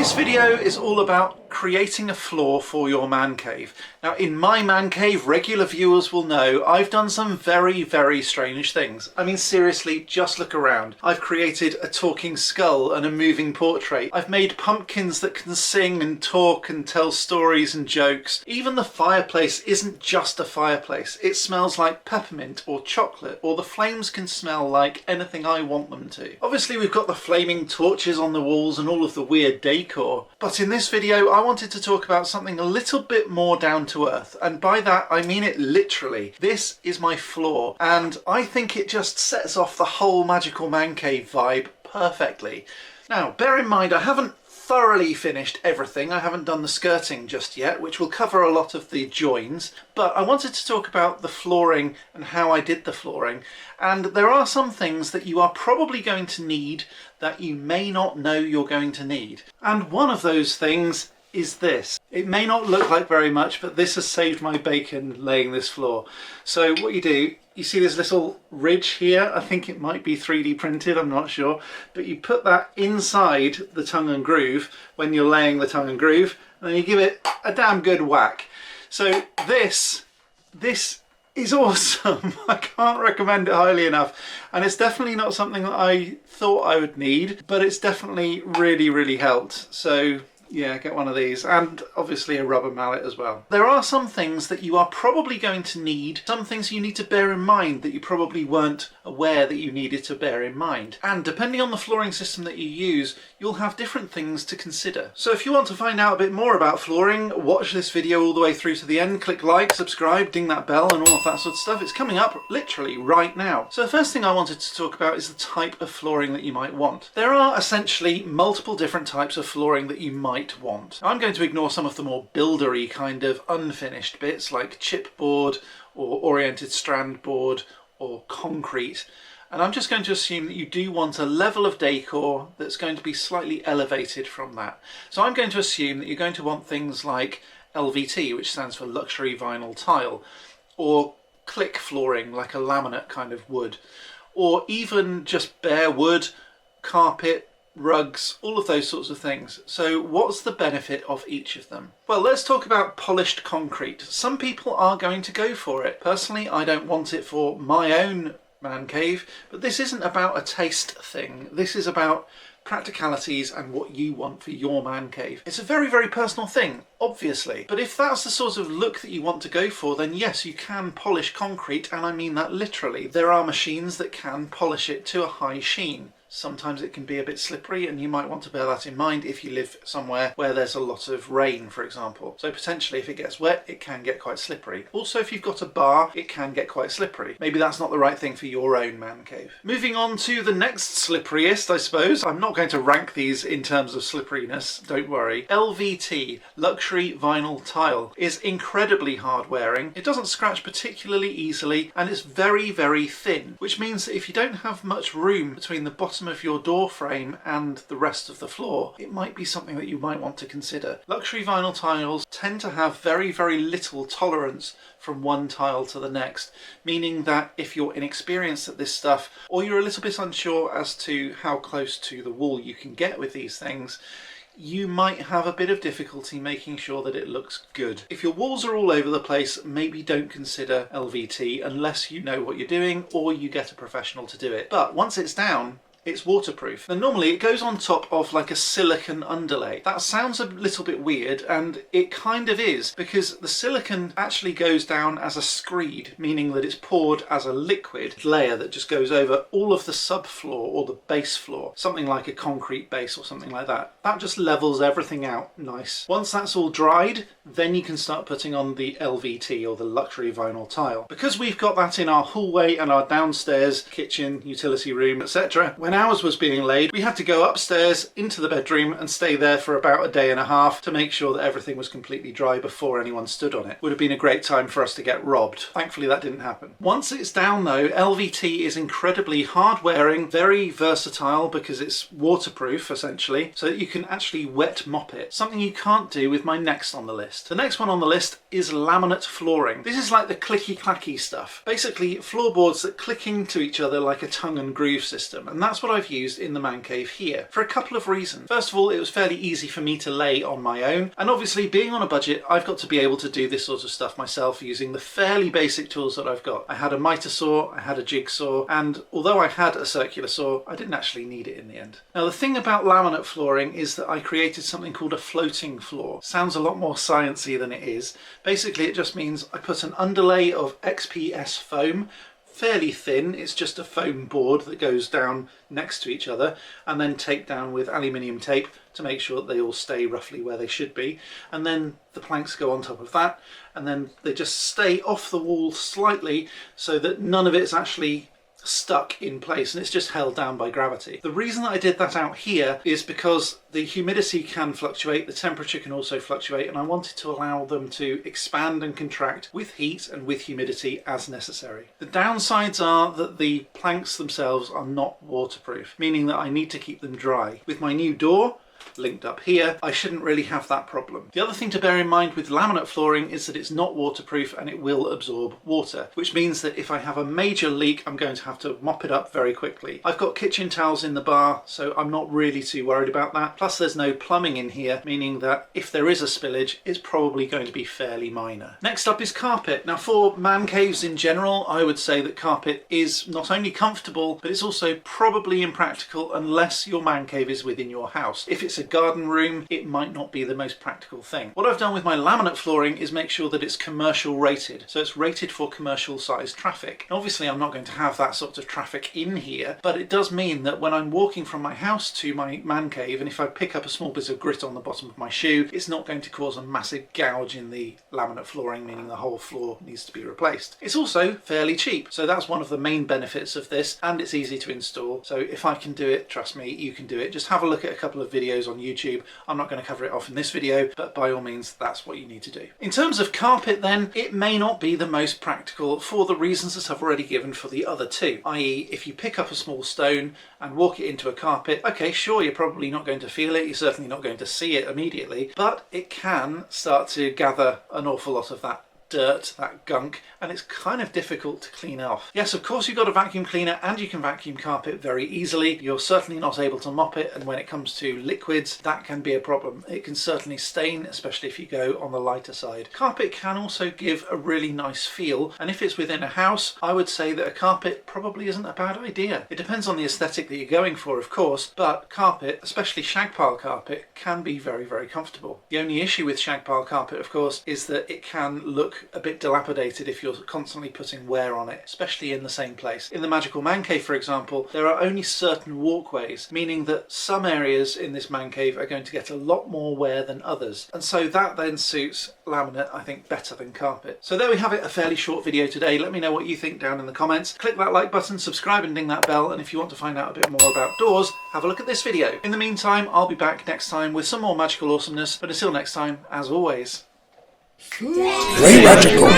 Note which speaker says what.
Speaker 1: This video is all about creating a floor for your man cave. Now in my man cave, regular viewers will know I've done some very strange things. I mean seriously, just look around. I've created a talking skull and a moving portrait. I've made pumpkins that can sing and talk and tell stories and jokes. Even the fireplace isn't just a fireplace. It smells like peppermint or chocolate, or the flames can smell like anything I want them to. Obviously we've got the flaming torches on the walls and all of the weird decor, but in this video I wanted to talk about something a little bit more down to earth, and by that I mean it literally. This is my floor, and I think it just sets off the whole magical man cave vibe perfectly. Now bear in mind I haven't thoroughly finished everything. I haven't done the skirting just yet, which will cover a lot of the joins, but I wanted to talk about the flooring and how I did the flooring. And there are some things that you are probably going to need that you may not know you're going to need. And one of those things is this. It may not look like very much, but this has saved my bacon laying this floor. So what you do, you see this little ridge here? I think it might be 3D printed, I'm not sure. But you put that inside the tongue and groove when you're laying the tongue and groove, and then you give it a damn good whack. So this is awesome. I can't recommend it highly enough. And it's definitely not something that I thought I would need, but it's definitely really helped. So yeah, get one of these, and obviously a rubber mallet as well. There are some things that you are probably going to need, some things you need to bear in mind that you probably weren't aware that you needed to bear in mind. And depending on the flooring system that you use, you'll have different things to consider. So if you want to find out a bit more about flooring, watch this video all the way through to the end, click like, subscribe, ding that bell and all of that sort of stuff. It's coming up literally right now. So the first thing I wanted to talk about is the type of flooring that you might want. There are essentially multiple different types of flooring that you might want. I'm going to ignore some of the more buildery kind of unfinished bits like chipboard or oriented strand board or concrete, and I'm just going to assume that you do want a level of decor that's going to be slightly elevated from that. So I'm going to assume that you're going to want things like LVT, which stands for luxury vinyl tile, or click flooring like a laminate kind of wood, or even just bare wood, carpet, rugs, all of those sorts of things. So what's the benefit of each of them? Well, let's talk about polished concrete. Some people are going to go for it. Personally, I don't want it for my own man cave, but this isn't about a taste thing. This is about practicalities and what you want for your man cave. It's a very personal thing, obviously, but if that's the sort of look that you want to go for, then yes, you can polish concrete, and I mean that literally. There are machines that can polish it to a high sheen. Sometimes it can be a bit slippery, and you might want to bear that in mind if you live somewhere where there's a lot of rain, for example. So potentially if it gets wet, it can get quite slippery. Also, if you've got a bar, it can get quite slippery. Maybe that's not the right thing for your own man cave. Moving on to the next slipperiest, I suppose. I'm not going to rank these in terms of slipperiness, don't worry. LVT, luxury vinyl tile, is incredibly hard wearing. It doesn't scratch particularly easily, and it's very thin, which means that if you don't have much room between the bottom of your door frame and the rest of the floor, it might be something that you might want to consider. Luxury vinyl tiles tend to have very little tolerance from one tile to the next, meaning that if you're inexperienced at this stuff, or you're a little bit unsure as to how close to the wall you can get with these things, you might have a bit of difficulty making sure that it looks good. If your walls are all over the place, maybe don't consider LVT unless you know what you're doing or you get a professional to do it. But once it's down, it's waterproof. And normally it goes on top of like a silicone underlay. That sounds a little bit weird, and it kind of is, because the silicone actually goes down as a screed, meaning that it's poured as a liquid layer that just goes over all of the subfloor or the base floor, something like a concrete base or something like that. That just levels everything out nice. Once that's all dried, then you can start putting on the LVT or the luxury vinyl tile. Because we've got that in our hallway and our downstairs kitchen, utility room, etc., when ours was being laid, we had to go upstairs into the bedroom and stay there for about a day and a half to make sure that everything was completely dry before anyone stood on it. Would have been a great time for us to get robbed. Thankfully that didn't happen. Once it's down though, LVT is incredibly hard wearing, very versatile because it's waterproof essentially, so that you can actually wet mop it. Something you can't do with my next on the list. The next one on the list is laminate flooring. This is like the clicky clacky stuff. Basically floorboards that click into each other like a tongue and groove system, and that's what I've used in the man cave here, for a couple of reasons. First of all, it was fairly easy for me to lay on my own, and obviously being on a budget, I've got to be able to do this sort of stuff myself using the fairly basic tools that I've got. I had a miter saw, I had a jigsaw, and although I had a circular saw, I didn't actually need it in the end. Now the thing about laminate flooring is that I created something called a floating floor. Sounds a lot more sciencey than it is. Basically it just means I put an underlay of XPS foam, fairly thin, it's just a foam board that goes down next to each other and then taped down with aluminium tape to make sure that they all stay roughly where they should be, and then the planks go on top of that and then they just stay off the wall slightly so that none of it's actually stuck in place and it's just held down by gravity. The reason that I did that out here is because the humidity can fluctuate, the temperature can also fluctuate, and I wanted to allow them to expand and contract with heat and with humidity as necessary. The downsides are that the planks themselves are not waterproof, meaning that I need to keep them dry. With my new door linked up here, I shouldn't really have that problem. The other thing to bear in mind with laminate flooring is that it's not waterproof and it will absorb water, which means that if I have a major leak, I'm going to have to mop it up very quickly. I've got kitchen towels in the bar, so I'm not really too worried about that. Plus there's no plumbing in here, meaning that if there is a spillage, it's probably going to be fairly minor. Next up is carpet. Now for man caves in general, I would say that carpet is not only comfortable, but it's also probably impractical unless your man cave is within your house. If it's a garden room, it might not be the most practical thing. What I've done with my laminate flooring is make sure that it's commercial rated, so it's rated for commercial sized traffic. And obviously I'm not going to have that sort of traffic in here, but it does mean that when I'm walking from my house to my man cave, and if I pick up a small bit of grit on the bottom of my shoe, it's not going to cause a massive gouge in the laminate flooring, meaning the whole floor needs to be replaced. It's also fairly cheap, so that's one of the main benefits of this, and it's easy to install. So if I can do it, trust me, you can do it. Just have a look at a couple of videos on YouTube. I'm not going to cover it off in this video, but by all means that's what you need to do. In terms of carpet then, it may not be the most practical for the reasons that I've already given for the other two, i.e. if you pick up a small stone and walk it into a carpet, okay, sure, you're probably not going to feel it, you're certainly not going to see it immediately, but it can start to gather an awful lot of that dirt, that gunk, and it's kind of difficult to clean off. Yes, of course you've got a vacuum cleaner and you can vacuum carpet very easily. You're certainly not able to mop it, and when it comes to liquids, that can be a problem. It can certainly stain, especially if you go on the lighter side. Carpet can also give a really nice feel, and if it's within a house, I would say that a carpet probably isn't a bad idea. It depends on the aesthetic that you're going for, of course, but carpet, especially shag pile carpet, can be very, very comfortable. The only issue with shag pile carpet, of course, is that it can look a bit dilapidated if you're constantly putting wear on it, especially in the same place. In the Magical Man Cave, for example, there are only certain walkways, meaning that some areas in this man cave are going to get a lot more wear than others, and so that then suits laminate, I think, better than carpet. So there we have it, a fairly short video today. Let me know what you think down in the comments. Click that like button, subscribe and ding that bell, and if you want to find out a bit more about doors, have a look at this video. In the meantime, I'll be back next time with some more magical awesomeness, but until next time, as always,
Speaker 2: Very magical.